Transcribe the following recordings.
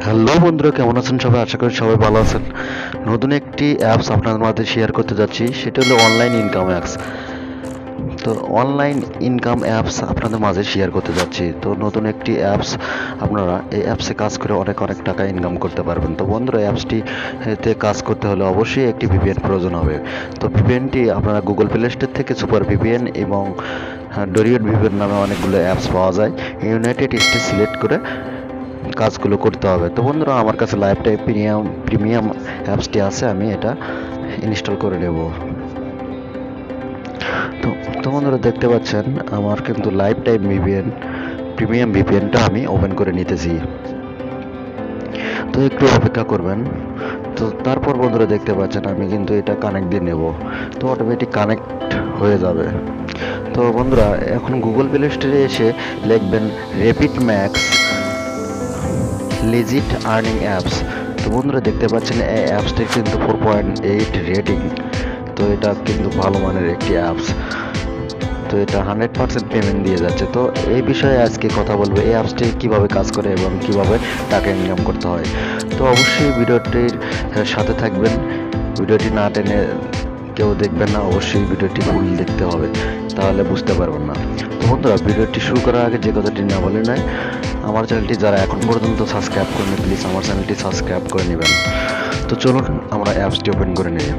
Hello বন্ধুরা, কেমন আছেন সবাই? আশা করি সবাই ভালো আছেন। নতুন একটি অ্যাপস আপনাদের মাঝে শেয়ার করতে যাচ্ছি, সেটা হলো অনলাইন ইনকাম অ্যাপস। তো অনলাইন ইনকাম অ্যাপস আপনাদের মাঝে শেয়ার করতে যাচ্ছি। তো নতুন একটি অ্যাপস, আপনারা এই অ্যাপসে কাজ করে অনেক অনেক টাকা ইনকাম করতে পারবেন। তো বন্ধুরা, অ্যাপসটিতে কাজ করতে হলে অবশ্যই একটি ভিপিএন প্রয়োজন হবে। তো ভিপিএনটি আপনারা গুগল প্লে স্টোর থেকে সুপার ভিপিএন এবং ডরিয়ট ভিপিএন নামে অনেকগুলো অ্যাপস পাওয়া যায়। ইউনাইটেড স্টেট সিলেক্ট করে কাজগুলো করতে হবে। তো বন্ধুরা, আমার কাছে লাইফ টাইম প্রিমিয়াম অ্যাপসটি আছে, আমি এটা ইনস্টল করে নেব। তো তো বন্ধুরা, দেখতে পাচ্ছেন আমার কিন্তু লাইফ টাইম প্রিমিয়াম ভিপিএনটা আমি ওপেন করে নিতেছি। তো একটু অপেক্ষা করবেন। তো তারপর বন্ধুরা, দেখতে পাচ্ছেন আমি কিন্তু এটা কানেক্ট দিয়ে নেব। তো অটোমেটিক কানেক্ট হয়ে যাবে। তো বন্ধুরা, এখন গুগল প্লে স্টোরে এসে লিখবেন rapid max legit earning apps. তো বন্ধুরা, দেখতে পাচ্ছেন এই অ্যাপসটির কিন্তু 4.8 রেটিং। তো এটা কিন্তু ভালো মানের একটি অ্যাপস। তো এটা 100% পেমেন্ট দিয়ে যাচ্ছে। তো এই বিষয়ে আজকে কথা বলবো, এই অ্যাপসটি কীভাবে কাজ করে এবং কিভাবে টাকা ইনকাম করতে হয়। তো অবশ্যই ভিডিওটির সাথে থাকবেন। ভিডিওটি না টেনে কেউ দেখবেন না, অবশ্যই ভিডিওটি ফুল দেখতে হবে, তাহলে বুঝতে পারবেন না। তো বন্ধুরা, ভিডিওটি শুরু করার আগে যে কথাটি না বলে নয়, আমার চ্যানেলটি যারা এখন পর্যন্ত সাবস্ক্রাইব করেনি, প্লিজ আমার চ্যানেলটি সাবস্ক্রাইব করে নেবেন। তো চলুন আমরা অ্যাপসটি ওপেন করে নিই।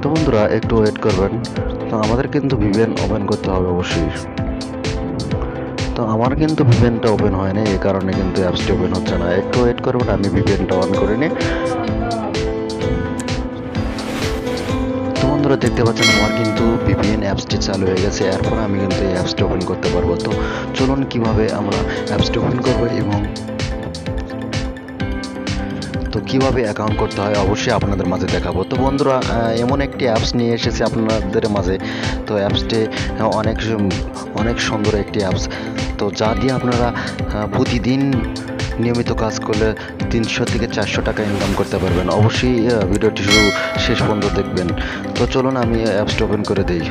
তো বন্ধুরা, একটু ওয়েট করবেন। তো আমাদের কিন্তু ভিপিএন ওপেন করতে হবে অবশ্যই। তো আমার কিন্তু ভিপিএনটা ওপেন হয়নি, এই কারণে কিন্তু অ্যাপসটি ওপেন হচ্ছে না। একটু ওয়েট করবেন, আমি ভিপিএনটা অন করে নিই। তো বন্ধুরা, দেখতে পাচ্ছেন আমার কিন্তু ভিপিএন অ্যাপসটি চালু হয়ে গেছে। এরপর আমি কিন্তু এই অ্যাপসটি ওপেন করতে পারবো। তো চলুন কিভাবে আমরা অ্যাপসটি ওপেন করবো এবং তো কীভাবে অ্যাকাউন্ট করতে হয় অবশ্যই আপনাদের মাঝে দেখাবো। তো বন্ধুরা, এমন একটি অ্যাপস নিয়ে এসেছি আপনাদের মাঝে। তো অ্যাপসটি অনেক অনেক সুন্দর একটি অ্যাপস। তো যা দিয়ে আপনারা প্রতিদিন নিয়মিত কাজ করলে 300 থেকে 400 টাকা ইনকাম করতে পারবেন। অবশ্যই ভিডিওটি শুরু শেষ পর্যন্ত দেখবেন। তো চলুন আমি অ্যাপসটি ওপেন করে দিই।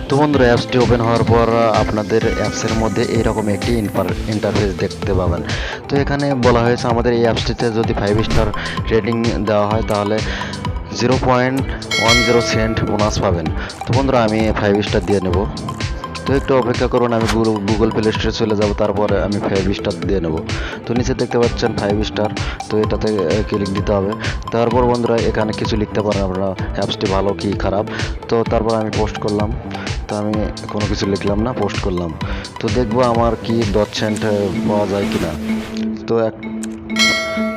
তো বন্ধুরা, অ্যাপসটি ওপেন হওয়ার পর আপনাদের অ্যাপসের মধ্যে এইরকম একটি ইন্টারফেস দেখতে পাবেন। তো এখানে বলা হয়েছে আমাদের এই অ্যাপসটিতে যদি 5 স্টার রেটিং দেওয়া হয় তাহলে 0.10 সেন্ট বোনাস পাবেন। তো বন্ধুরা, আমি 5 স্টার দিয়ে নেব। তো একটু অপেক্ষা করুন, আমি গুগল প্লে স্টোরে চলে যাব, তারপরে আমি 5 স্টার দিয়ে নেব। তো নিচে দেখতে পাচ্ছেন 5 স্টার। তো এটাতে ক্লিক দিতে হবে। তারপর বন্ধুরা, এখানে কিছু লিখতে পারেন আপনারা, অ্যাপসটি ভালো কি খারাপ। তো তারপর আমি পোস্ট করলাম। তো আমি কোনো কিছু লিখলাম না, পোস্ট করলাম। তো দেখবো আমার কি 10 সেন্ট পাওয়া যায় কিনা। তো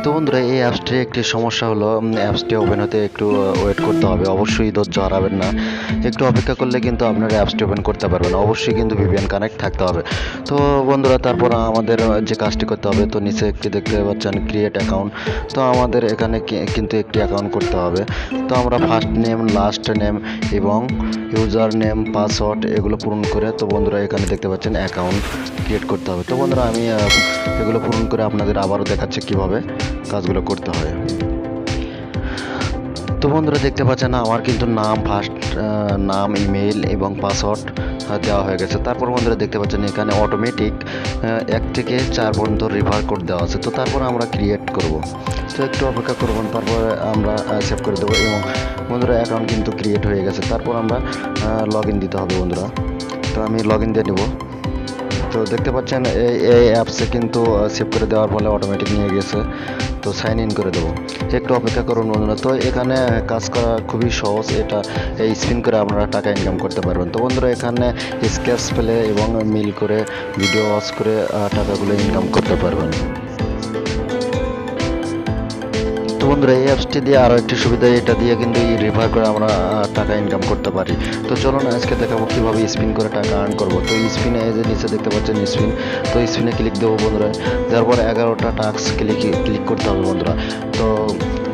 তো বন্ধুরা, এই অ্যাপসটির একটি সমস্যা হলো অ্যাপসটি ওপেন হতে একটু ওয়েট করতে হবে। অবশ্যই ধৈর্য হারাবেন না, একটু অপেক্ষা করলে কিন্তু আপনারা অ্যাপসটি ওপেন করতে পারবেন। অবশ্যই কিন্তু ভিপিএন কানেক্ট থাকতে হবে। তো বন্ধুরা, তারপর আমাদের যে কাজটি করতে হবে, তো নিচে একটি দেখতে পাচ্ছেন ক্রিয়েট অ্যাকাউন্ট। তো আমাদের এখানে কিন্তু একটি অ্যাকাউন্ট করতে হবে। তো আমরা ফার্স্ট নেম, লাস্ট নেম এবং ইউজার নেম, পাসওয়ার্ড এগুলো পূরণ করে, তো বন্ধুরা এখানে দেখতে পাচ্ছেন অ্যাকাউন্ট ক্রিয়েট করতে হবে। তো বন্ধুরা, আমি এগুলো পূরণ করে আপনাদের আবারও দেখাচ্ছি কীভাবে কাজগুলো করতে হয়। তো বন্ধুরা, দেখতে পাচ্ছেন আমার কিন্তু নাম, ইমেল এবং পাসওয়ার্ড দেওয়া হয়ে গেছে। তারপর বন্ধুরা, দেখতে পাচ্ছেন এখানে অটোমেটিক 1 থেকে 4 পর্যন্ত রিভার কোড দেওয়া আছে। তো তারপর আমরা ক্রিয়েট করব। তো একটু অপেক্ষা করবেন, তারপরে আমরা সেভ করে দেবো এবং বন্ধুরা অ্যাকাউন্ট কিন্তু ক্রিয়েট হয়ে গেছে। তারপর আমরা লগ ইন দিতে হবে বন্ধুরা। তো আমি লগ ইন দিয়ে নেব। তো দেখতে পাচ্ছেন এই অ্যাপসে কিন্তু সেভ করে দেওয়ার ফলে অটোমেটিক নিয়ে গেছে। তো সাইন ইন করে দেবো। একটু অপেক্ষা করুন বন্ধুরা। তো এখানে কাজ করা খুবই সহজ। এটা স্পিন করে আপনারা টাকা ইনকাম করতে পারবেন। তো বন্ধুরা, এখানে স্কেচ পেলে এবং মিল করে ভিডিও ওয়াচ করে টাকাগুলো ইনকাম করতে পারবেন। তো বন্ধুরা, এই অ্যাপসটি দিয়ে আরও একটি সুবিধা, এটা দিয়ে কিন্তু রিভার করে আমরা টাকা ইনকাম করতে পারি। তো চলুন আজকে দেখাবো কীভাবে স্পিন করে টাকা আর্ন করবো। তো স্পিনে এই যে নিচে দেখতে পাচ্ছেন স্পিন। তো স্পিনে ক্লিক দেবো বন্ধুরা। তারপর 11টা টাস্ক ক্লিক করতে হবে বন্ধুরা। তো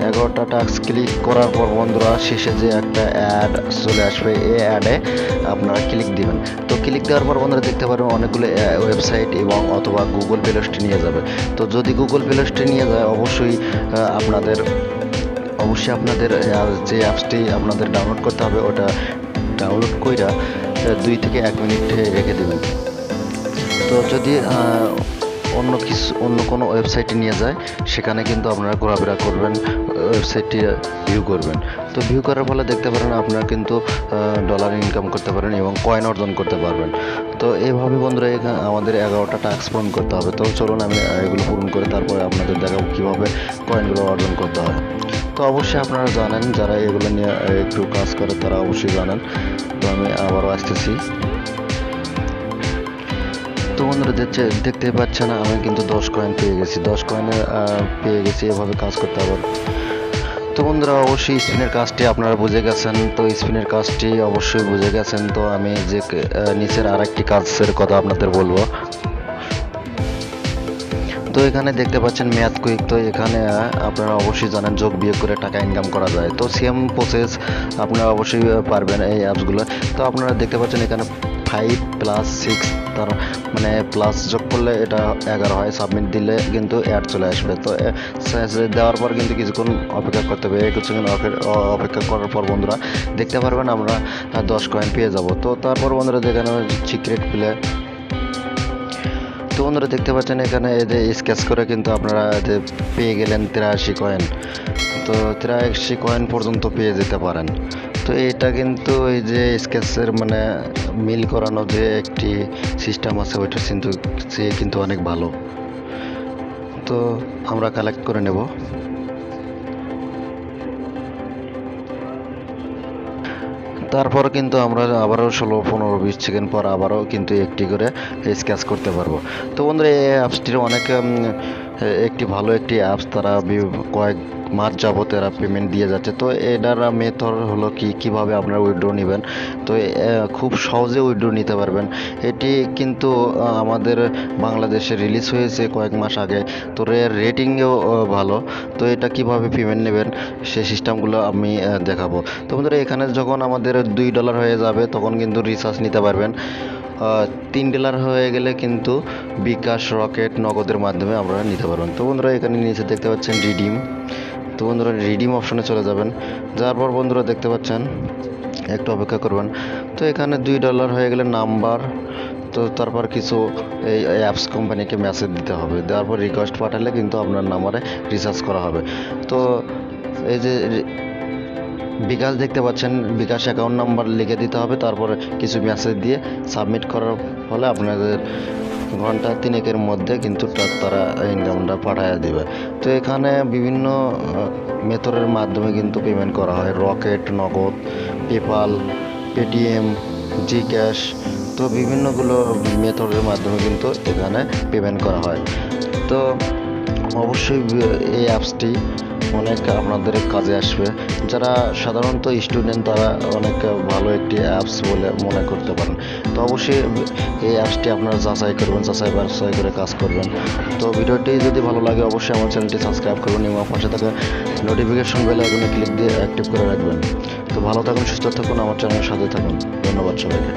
11টা টাস্ক ক্লিক করার পর বন্ধুরা, শেষে যে একটা অ্যাড চলে আসবে, এই অ্যাডে আপনারা ক্লিক দিবেন। তো ক্লিক দেওয়ার পর বন্ধুরা দেখতে পারবেন অনেকগুলো ওয়েবসাইট এবং অথবা গুগল প্লে স্টোরে নিয়ে যাবে। তো যদি গুগল প্লে স্টোরে নিয়ে যায়, অবশ্যই আপনাদের যে অ্যাপসটি আপনাদের ডাউনলোড করতে হবে, ওটা ডাউনলোড কইরা 2 থেকে 1 মিনিট রেখে দেবেন। তো যদি অন্য কোনো ওয়েবসাইটে নিয়ে যায়, সেখানে কিন্তু আপনারা ঘোরাফেরা করবেন, ওয়েবসাইটটি ভিউ করবেন। তো ভিউ করার ফলে দেখতে পারেন আপনারা কিন্তু ডলার ইনকাম করতে পারেন এবং কয়েন অর্জন করতে পারবেন। তো এইভাবে বন্ধুরা আমাদের 11টা টাস্ক পূরণ করতে হবে। তো চলুন আমি এগুলো পূরণ করে তারপরে আপনাদের দেখাবো কীভাবে কয়েনগুলো অর্জন করতে হয়। তো অবশ্যই আপনারা জানেন, যারা এগুলো নিয়ে একটু কাজ করে তারা অবশ্যই জানেন। তো আমি আবারও আসতেছি। তো বন্ধুরা দেখতে পাচ্ছেন আমি কিন্তু 10 কয়েন পেয়ে গেছি, 10 কয়েনে পেয়ে গেছি। এভাবে কাজ করতে হবে। তো বন্ধুরা অবশ্যই স্পিনের কাজটি আপনারা বুঝে গেছেন। তো স্পিনের কাজটি অবশ্যই বুঝে গেছেন। তো আমি যে নিচের আরেকটি কাজের কথা আপনাদের বলবো। তো এখানে দেখতে পাচ্ছেন ম্যাথ কুইক। তো এখানে আপনারা অবশ্যই জানেন যোগ বিয়োগ করে টাকা ইনকাম করা যায়। তো সেম প্রসেস আপনারা অবশ্যই পারবেন এই অ্যাপসগুলো। তো আপনারা দেখতে পাচ্ছেন এখানে 5 + 6 তার মানে প্লাস যোগ করলে এটা 11 হয়। সাবমিট দিলে কিন্তু অ্যাড চলে আসবে। তো দেওয়ার পর কিন্তু কিছুক্ষণ অপেক্ষা করতে হবে। কিছুক্ষণ অপেক্ষা করার পর বন্ধুরা দেখতে পারবেন আমরা 10 কয়েন পেয়ে যাব। তো তারপর বন্ধুরা দেখানো সিক্রেট প্লে। তো বন্ধুরা দেখতে পাচ্ছেন এখানে এই যে স্কেচ করে কিন্তু আপনারা পেয়ে গেলেন 83 কয়েন। তো 83 কয়েন পর্যন্ত পেয়ে যেতে পারেন। তো এটা কিন্তু এই যে স্কেচের মানে মিল করানো যে একটি সিস্টেম আছে, ওইটা কিন্তু অনেক ভালো। তো আমরা কালেক্ট করে নেব। তারপর কিন্তু আমরা আবারও 16-15-20 সেকেন্ড পর আবারও কিন্তু একটি করে স্কেচ করতে পারবো। তো বন্ধুরা এই অ্যাপসটির অনেক একটি ভালো একটি অ্যাপস। তারা কয়েক মাস যাবত এরা পেমেন্ট দিয়ে যাচ্ছে। তো এটার মেথড হলো কীভাবে আপনারা উইথড্র নেবেন। তো খুব সহজে উইথড্র নিতে পারবেন। এটি কিন্তু আমাদের বাংলাদেশে রিলিজ হয়েছে কয়েক মাস আগে। তো রেটিংও ভালো। তো এটা কিভাবে পেমেন্ট নেবেন সেই সিস্টেমগুলো আমি দেখাবো। তো বন্ধুরা এখানে যখন আমাদের $2 হয়ে যাবে তখন কিন্তু রিচার্জ নিতে পারবেন। $3 হয়ে গেলে কিন্তু বিকাশ, রকেট, নগদের মাধ্যমে আপনারা নিতে পারবেন। তো বন্ধুরা এখানে নিচে দেখতে পাচ্ছেন রিডিম। তো বন্ধুরা রিডিম অপশনে চলে যাবেন। যাওয়ার পর বন্ধুরা দেখতে পাচ্ছেন একটু অপেক্ষা করবেন। তো এখানে $2 হয়ে গেলে নাম্বার, তো তারপর কিছু এই অ্যাপস কোম্পানিকে মেসেজ দিতে হবে। দেওয়ার পর রিকোয়েস্ট পাঠালে কিন্তু আপনার নাম্বারে রিচার্জ করা হবে। তো এই যে বিকাশ দেখতে পাচ্ছেন, বিকাশ অ্যাকাউন্ট নাম্বার লিখে দিতে হবে। তারপরে কিছু মেসেজ দিয়ে সাবমিট করার ফলে আপনাদের ঘন্টা 3-এর মধ্যে কিন্তু তারা ইনকামটা পাঠিয়ে দেবে। তো এখানে বিভিন্ন মেথডের মাধ্যমে কিন্তু পেমেন্ট করা হয়। রকেট, নগদ, পেপাল, পেটিএম, জিক্যাশ। তো বিভিন্নগুলো মেথডের মাধ্যমে কিন্তু এখানে পেমেন্ট করা হয়। তো অবশ্যই এই অ্যাপসটি অনেক আপনাদের কাজে আসবে। যারা সাধারণত স্টুডেন্ট তারা অনেক ভালো একটি অ্যাপস বলে মনে করতে পারেন। তো অবশ্যই এই অ্যাপসটি আপনারা যাচাই করবেন, যাচাই বাছাই করে কাজ করবেন। তো ভিডিওটি যদি ভালো লাগে অবশ্যই আমার চ্যানেলটি সাবস্ক্রাইব করবেন এবং পাশে থাকা নোটিফিকেশন বেল আইকনে ক্লিক দিয়ে অ্যাক্টিভ করে রাখবেন। তো ভালো থাকুন, সুস্থ থাকুন, আমার চ্যানেলের সাথে থাকুন। ধন্যবাদ সবাইকে।